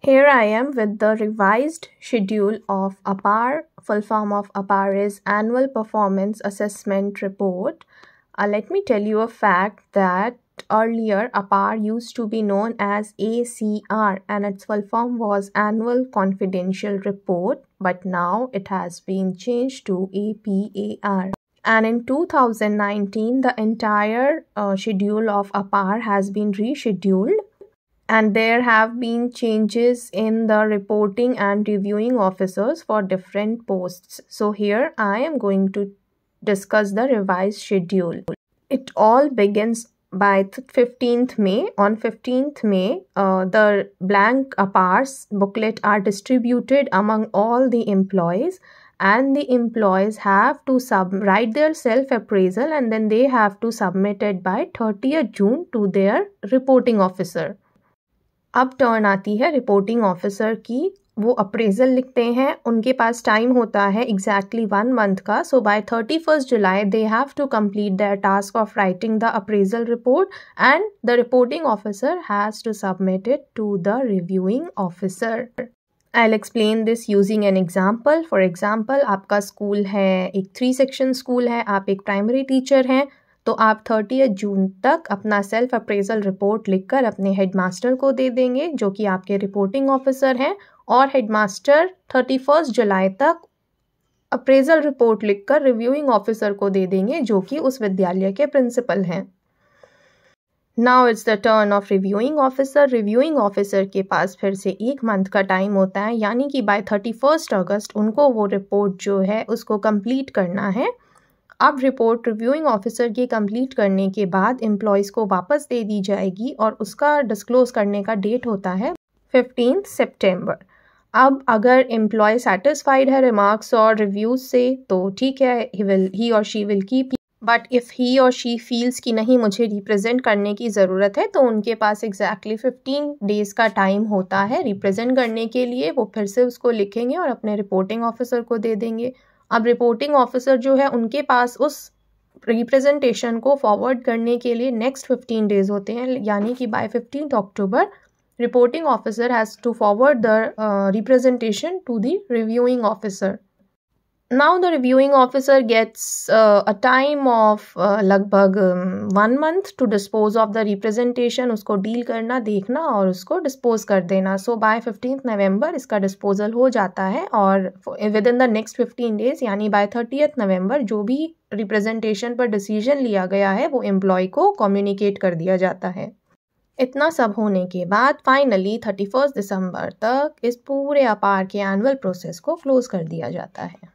Here I am with the revised schedule of APAR. Full form of APAR is Annual Performance Assessment Report. Let me tell you a fact that earlier APAR used to be known as ACR and its full form was Annual Confidential Report, but now it has been changed to APAR. And in 2019, the entire schedule of APAR has been rescheduled. And there have been changes in the reporting and reviewing officers for different posts. So here I am going to discuss the revised schedule. It all begins by 15th May. On 15th May, the blank APARs booklet are distributed among all the employees, and the employees have to write their self-appraisal and then they have to submit it by 30th June to their reporting officer. अब turn आती है reporting officer की। वो appraisal लिखते हैं, उनके पास time होता है एग्जैक्टली 1 मंथ का। So by 31st July they have to complete their task of writing the appraisal report and the reporting officer has to submit it to the reviewing officer. I'll explain this using an example. For example, आपका school है, एक 3 section school है, आप एक primary teacher हैं, तो आप 30 जून तक अपना सेल्फ अप्रेजल रिपोर्ट लिखकर अपने हेडमास्टर को दे देंगे जो कि आपके रिपोर्टिंग ऑफिसर हैं, और हेडमास्टर 31 जुलाई तक अप्रेजल रिपोर्ट लिखकर रिव्यूइंग ऑफिसर को दे देंगे जो कि उस विद्यालय के प्रिंसिपल हैं। Now it's the turn off reviewing officer. Reviewing officer के पास फिर से 1 मंथ का टाइम होता है, यानी कि बाय 31 अगस्त उनको वो रिपोर्ट जो है उसको कंप्लीट करना है। अब रिपोर्ट रिव्यूइंग ऑफिसर की कंप्लीट करने के बाद एम्प्लॉयज़ को वापस दे दी जाएगी और उसका डिस्क्लोज करने का डेट होता है 15 सितंबर। अब अगर एम्प्लॉय सेटिस्फाइड है रिमार्क्स और रिव्यूज से तो ठीक है, ही और she will keep. But if he और शी फील्स कि नहीं मुझे रिप्रेजेंट करने की ज़रूरत है, तो उनके पास एग्जैक्टली 15 डेज़ का टाइम होता है रिप्रेजेंट करने के लिए। वो फिर से उसको लिखेंगे और अपने रिपोर्टिंग ऑफिसर को दे देंगे। अब रिपोर्टिंग ऑफिसर जो है उनके पास उस रिप्रेजेंटेशन को फॉरवर्ड करने के लिए नेक्स्ट 15 डेज होते हैं, यानी कि by 15 October reporting officer has to forward the representation to the reviewing officer. Now the reviewing officer gets a time of लगभग 1 month to dispose of the representation, उसको डील करना, देखना और उसको डिस्पोज कर देना। सो बाय 15 नवंबर इसका डिस्पोजल हो जाता है और with in the next 15 days यानी बाय 30 नवंबर जो भी रिप्रेजेंटेशन पर डिसीजन लिया गया है वो एम्प्लॉय को कम्युनिकेट कर दिया जाता है। इतना सब होने के बाद फाइनली 31 दिसंबर तक इस पूरे अपार के एनुअल प्रोसेस को क्लोज कर दिया जाता है।